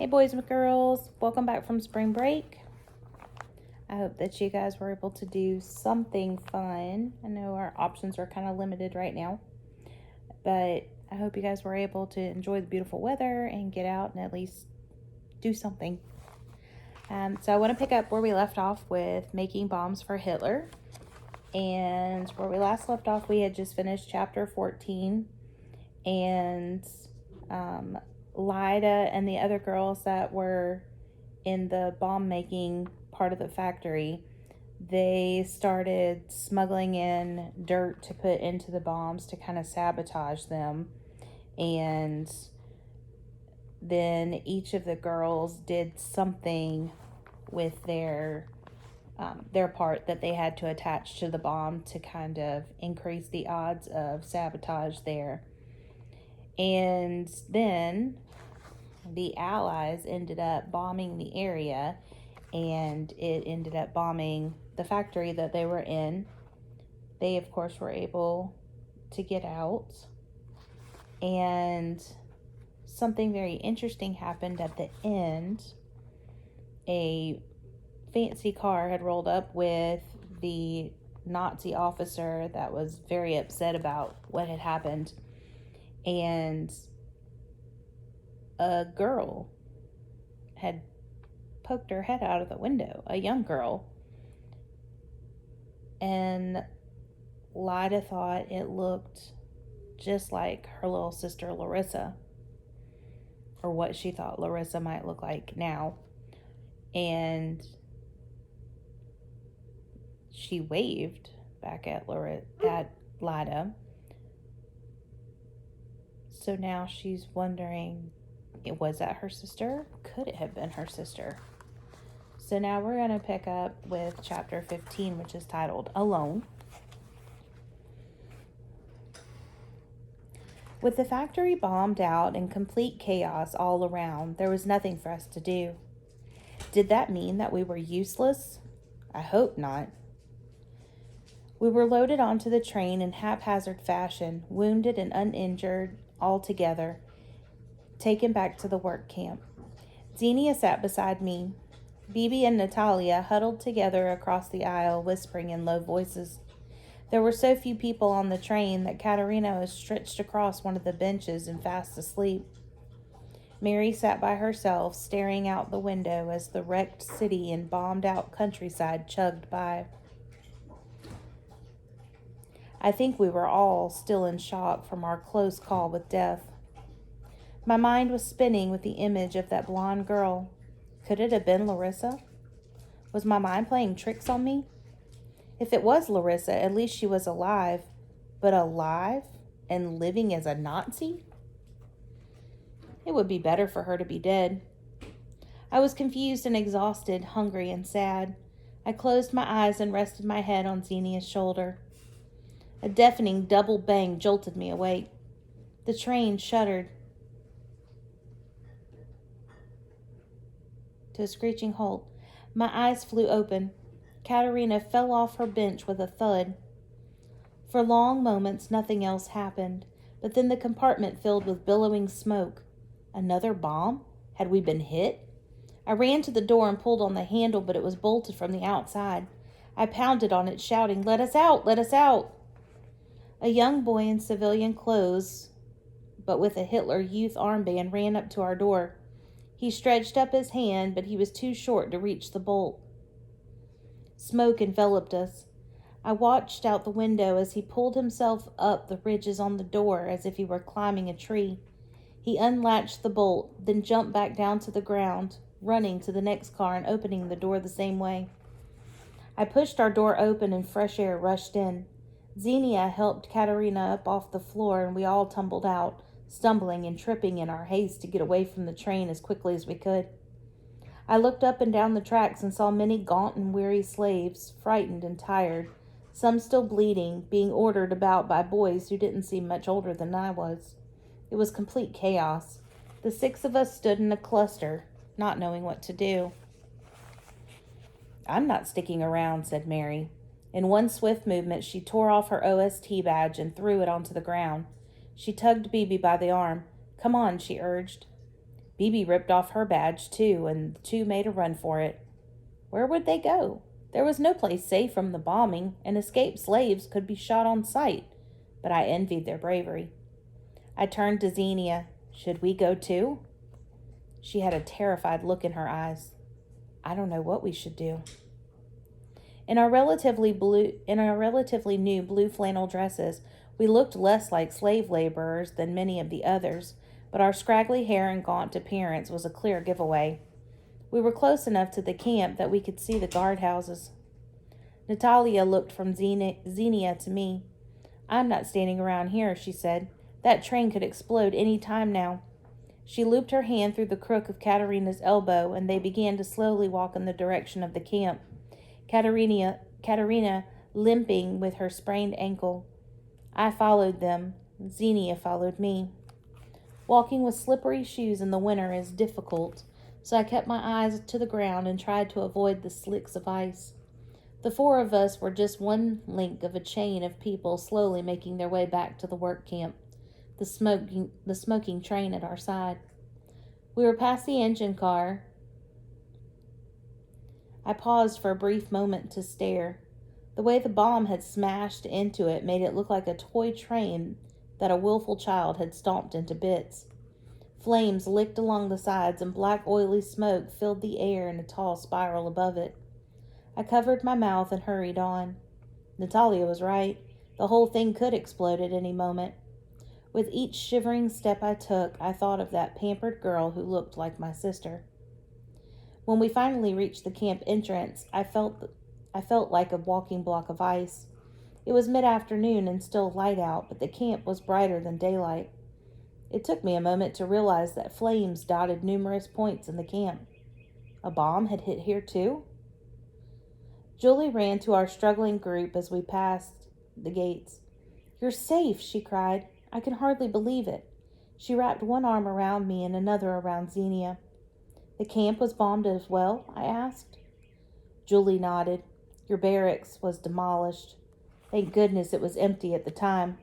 Hey boys and girls, welcome back from spring break. I hope that you guys were able to do something fun. I know our options are kind of limited right now, but I hope you guys were able to enjoy the beautiful weather and get out and at least do something. So I want to pick up where we left off with making bombs for Hitler. And where we last left off, we had just finished chapter 14, and Lida and the other girls that were in the bomb making part of the factory, they started smuggling in dirt to put into the bombs to kind of sabotage them. And then each of the girls did something with their part that they had to attach to the bomb to kind of increase the odds of sabotage there. And then the Allies ended up bombing the area, and it ended up bombing the factory that they were in. They, of course, were able to get out, and something very interesting happened at the end. A fancy car had rolled up with the Nazi officer that was very upset about what had happened, and a girl had poked her head out of the window, a young girl, and Lida thought it looked just like her little sister Larissa, or what she thought Larissa might look like now. And she waved back at Lida. So now she's wondering, was that her sister? Could it have been her sister? So now we're going to pick up with chapter 15, which is titled Alone. With the factory bombed out and complete chaos all around, there was nothing for us to do. Did that mean that we were useless? I hope not. We were loaded onto the train in haphazard fashion, wounded and uninjured all together, taken back to the work camp. Xenia sat beside me. Bibi and Natalia huddled together across the aisle, whispering in low voices. There were so few people on the train that Katerina was stretched across one of the benches and fast asleep. Mary sat by herself, staring out the window as the wrecked city and bombed-out countryside chugged by. I think we were all still in shock from our close call with death. My mind was spinning with the image of that blonde girl. Could it have been Larissa? Was my mind playing tricks on me? If it was Larissa, at least she was alive. But alive and living as a Nazi? It would be better for her to be dead. I was confused and exhausted, hungry and sad. I closed my eyes and rested my head on Xenia's shoulder. A deafening double bang jolted me awake. The train shuddered to a screeching halt. My eyes flew open. Katerina fell off her bench with a thud. For long moments, nothing else happened, but then the compartment filled with billowing smoke. Another bomb? Had we been hit? I ran to the door and pulled on the handle, but it was bolted from the outside. I pounded on it, shouting, "Let us out! Let us out!" A young boy in civilian clothes, but with a Hitler Youth armband, ran up to our door. He stretched up his hand, but he was too short to reach the bolt. Smoke enveloped us. I watched out the window as he pulled himself up the ridges on the door as if he were climbing a tree. He unlatched the bolt, then jumped back down to the ground, running to the next car and opening the door the same way. I pushed our door open and fresh air rushed in. Xenia helped Katerina up off the floor, and we all tumbled out, stumbling and tripping in our haste to get away from the train as quickly as we could. I looked up and down the tracks and saw many gaunt and weary slaves, frightened and tired, some still bleeding, being ordered about by boys who didn't seem much older than I was. It was complete chaos. The 6 of us stood in a cluster, not knowing what to do. "I'm not sticking around," said Mary. In one swift movement, she tore off her OST badge and threw it onto the ground. She tugged Bibi by the arm. "Come on," she urged. Bibi ripped off her badge, too, and the two made a run for it. Where would they go? There was no place safe from the bombing, and escaped slaves could be shot on sight, but I envied their bravery. I turned to Xenia. Should we go too? She had a terrified look in her eyes. I don't know what we should do. In our relatively new blue flannel dresses, we looked less like slave laborers than many of the others, but our scraggly hair and gaunt appearance was a clear giveaway. We were close enough to the camp that we could see the guardhouses. Natalia looked from Xenia to me. I'm not standing around here, she said. That train could explode any time now. She looped her hand through the crook of Katerina's elbow, and they began to slowly walk in the direction of the camp. Katerina limping with her sprained ankle. I followed them. Xenia followed me. Walking with slippery shoes in the winter is difficult, so I kept my eyes to the ground and tried to avoid the slicks of ice. The four of us were just one link of a chain of people slowly making their way back to the work camp, the smoking train at our side. We were past the engine car. I paused for a brief moment to stare. The way the bomb had smashed into it made it look like a toy train that a willful child had stomped into bits. Flames licked along the sides and black oily smoke filled the air in a tall spiral above it. I covered my mouth and hurried on. Natalia was right. The whole thing could explode at any moment. With each shivering step I took, I thought of that pampered girl who looked like my sister. When we finally reached the camp entrance, I felt like a walking block of ice. It was mid-afternoon and still light out, but the camp was brighter than daylight. It took me a moment to realize that flames dotted numerous points in the camp. A bomb had hit here too? Julie ran to our struggling group as we passed the gates. You're safe, she cried. I can hardly believe it. She wrapped one arm around me and another around Xenia. The camp was bombed as well? I asked. Julie nodded. Your barracks was demolished. Thank goodness it was empty at the time.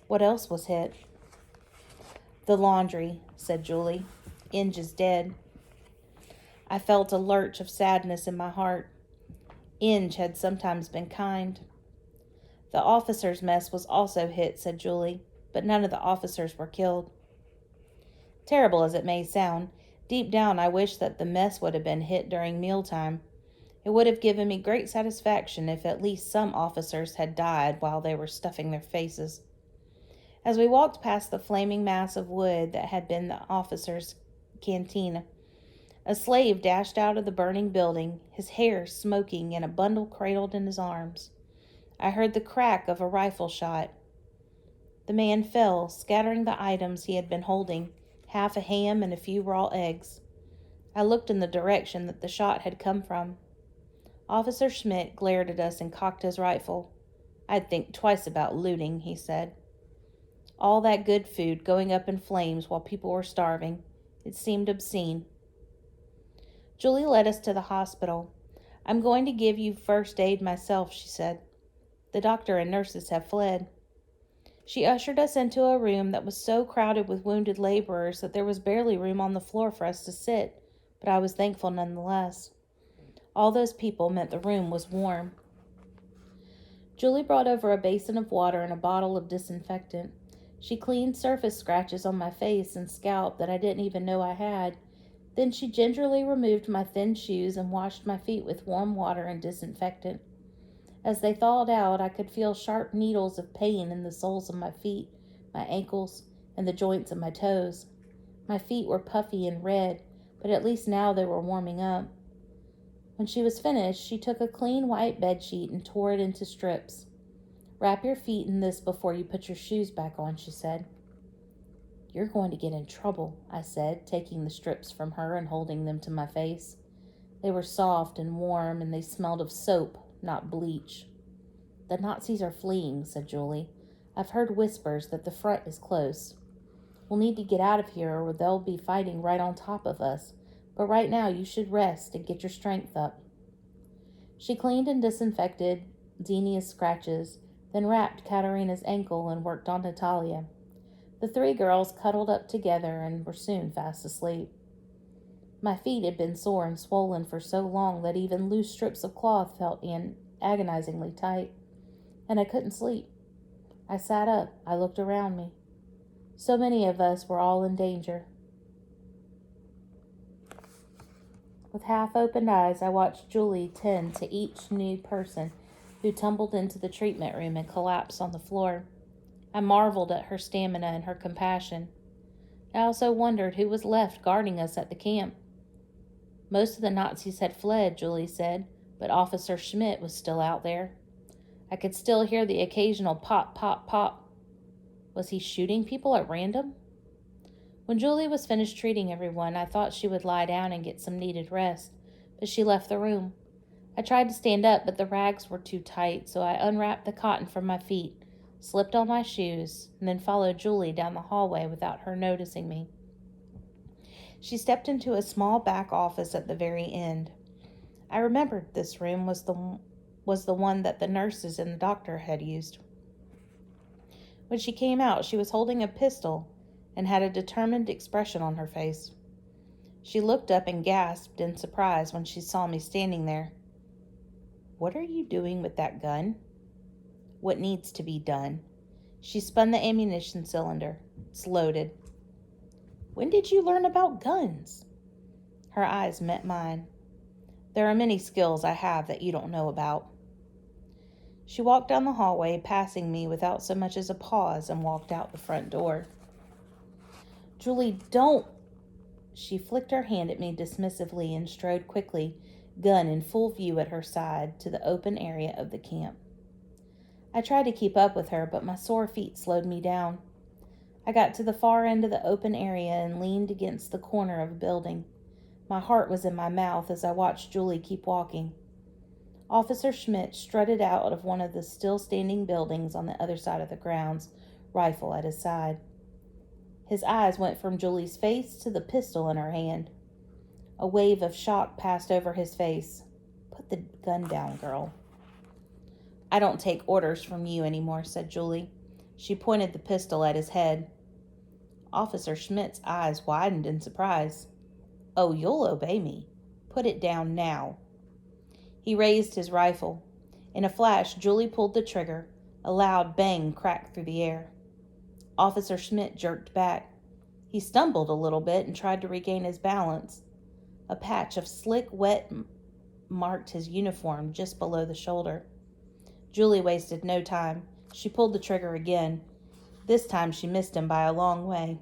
What else was hit? The laundry, said Julie. Inge is dead. I felt a lurch of sadness in my heart. Inge had sometimes been kind. The officers' mess was also hit, said Julie, but none of the officers were killed. Terrible as it may sound, deep down I wish that the mess would have been hit during mealtime. It would have given me great satisfaction if at least some officers had died while they were stuffing their faces. As we walked past the flaming mass of wood that had been the officers' canteen, a slave dashed out of the burning building, his hair smoking and a bundle cradled in his arms. I heard the crack of a rifle shot. The man fell, scattering the items he had been holding, half a ham and a few raw eggs. I looked in the direction that the shot had come from. Officer Schmidt glared at us and cocked his rifle. I'd think twice about looting, he said. All that good food going up in flames while people were starving. It seemed obscene. Julie led us to the hospital. I'm going to give you first aid myself, she said. The doctor and nurses have fled. She ushered us into a room that was so crowded with wounded laborers that there was barely room on the floor for us to sit, but I was thankful nonetheless. All those people meant the room was warm. Julie brought over a basin of water and a bottle of disinfectant. She cleaned surface scratches on my face and scalp that I didn't even know I had. Then she gingerly removed my thin shoes and washed my feet with warm water and disinfectant. As they thawed out, I could feel sharp needles of pain in the soles of my feet, my ankles, and the joints of my toes. My feet were puffy and red, but at least now they were warming up. When she was finished, she took a clean white bedsheet and tore it into strips. Wrap your feet in this before you put your shoes back on, she said. You're going to get in trouble, I said, taking the strips from her and holding them to my face. They were soft and warm, and they smelled of soap, not bleach. The Nazis are fleeing, said Julie. I've heard whispers that the front is close. We'll need to get out of here or they'll be fighting right on top of us. But right now you should rest and get your strength up. She cleaned and disinfected Xenia's scratches, then wrapped Katerina's ankle and worked on Natalia. The three girls cuddled up together and were soon fast asleep. My feet had been sore and swollen for so long that even loose strips of cloth felt agonizingly tight, and I couldn't sleep. I sat up. I looked around me. So many of us were all in danger. With half-opened eyes, I watched Julie tend to each new person who tumbled into the treatment room and collapsed on the floor. I marveled at her stamina and her compassion. I also wondered who was left guarding us at the camp. Most of the Nazis had fled, Julie said, but Officer Schmidt was still out there. I could still hear the occasional pop, pop, pop. Was he shooting people at random? When Julie was finished treating everyone, I thought she would lie down and get some needed rest, but she left the room. I tried to stand up, but the rags were too tight, so I unwrapped the cotton from my feet, slipped on my shoes, and then followed Julie down the hallway without her noticing me. She stepped into a small back office at the very end. I remembered this room was the one that the nurses and the doctor had used. When she came out, she was holding a pistol and had a determined expression on her face. She looked up and gasped in surprise when she saw me standing there. "What are you doing with that gun?" "What needs to be done." She spun the ammunition cylinder. "It's loaded." "When did you learn about guns?" Her eyes met mine. "There are many skills I have that you don't know about." She walked down the hallway, passing me without so much as a pause, and walked out the front door. "Julie, don't!" She flicked her hand at me dismissively and strode quickly, gun in full view at her side, to the open area of the camp. I tried to keep up with her, but my sore feet slowed me down. I got to the far end of the open area and leaned against the corner of a building. My heart was in my mouth as I watched Julie keep walking. Officer Schmidt strutted out of one of the still-standing buildings on the other side of the grounds, rifle at his side. His eyes went from Julie's face to the pistol in her hand. A wave of shock passed over his face. "Put the gun down, girl." "I don't take orders from you anymore," said Julie. She pointed the pistol at his head. Officer Schmidt's eyes widened in surprise. "Oh, you'll obey me. Put it down now." He raised his rifle. In a flash, Julie pulled the trigger. A loud bang cracked through the air. Officer Schmidt jerked back. He stumbled a little bit and tried to regain his balance. A patch of slick wet marked his uniform just below the shoulder. Julie wasted no time. She pulled the trigger again. This time she missed him by a long way.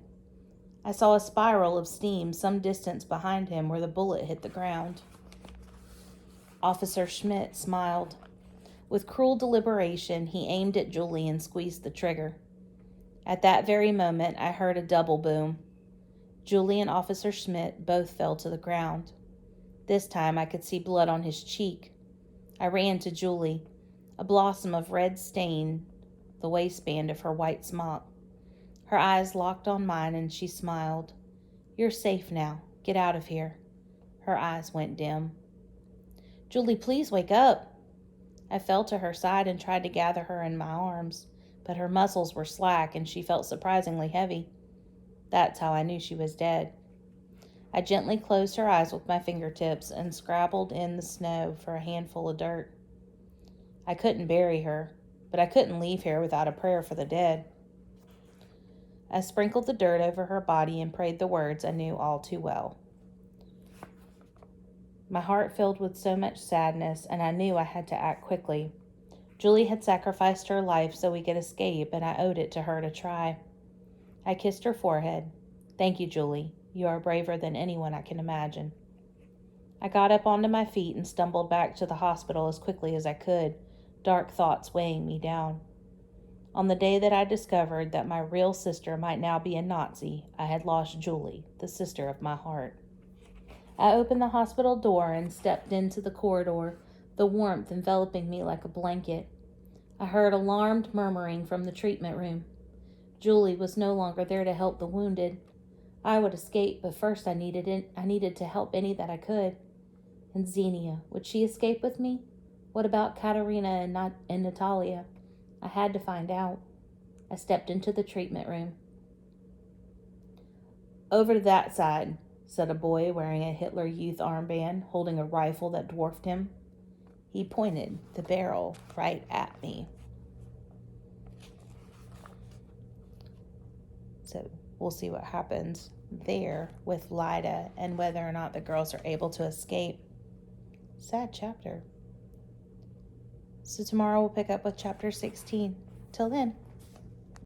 I saw a spiral of steam some distance behind him where the bullet hit the ground. Officer Schmidt smiled. With cruel deliberation, he aimed at Julie and squeezed the trigger. At that very moment, I heard a double boom. Julie and Officer Schmidt both fell to the ground. This time I could see blood on his cheek. I ran to Julie. A blossom of red stained the waistband of her white smock. Her eyes locked on mine and she smiled. "You're safe now. Get out of here." Her eyes went dim. "Julie, please wake up." I fell to her side and tried to gather her in my arms, but her muscles were slack and she felt surprisingly heavy. That's how I knew she was dead. I gently closed her eyes with my fingertips and scrabbled in the snow for a handful of dirt. I couldn't bury her, but I couldn't leave here without a prayer for the dead. I sprinkled the dirt over her body and prayed the words I knew all too well. My heart filled with so much sadness, and I knew I had to act quickly. Julie had sacrificed her life so we could escape, and I owed it to her to try. I kissed her forehead. "Thank you, Julie. You are braver than anyone I can imagine." I got up onto my feet and stumbled back to the hospital as quickly as I could, dark thoughts weighing me down. On the day that I discovered that my real sister might now be a Nazi, I had lost Julie, the sister of my heart. I opened the hospital door and stepped into the corridor, the warmth enveloping me like a blanket. I heard alarmed murmuring from the treatment room. Julie was no longer there to help the wounded. I would escape, but first I needed to help any that I could. And Xenia, would she escape with me? What about Katerina and Natalia? I had to find out. I stepped into the treatment room. Over to that side, said a boy wearing a Hitler Youth armband, holding a rifle that dwarfed him. He pointed the barrel right at me. So we'll see what happens there with Lyda and whether or not the girls are able to escape. Sad chapter. So tomorrow we'll pick up with chapter 16. Till then.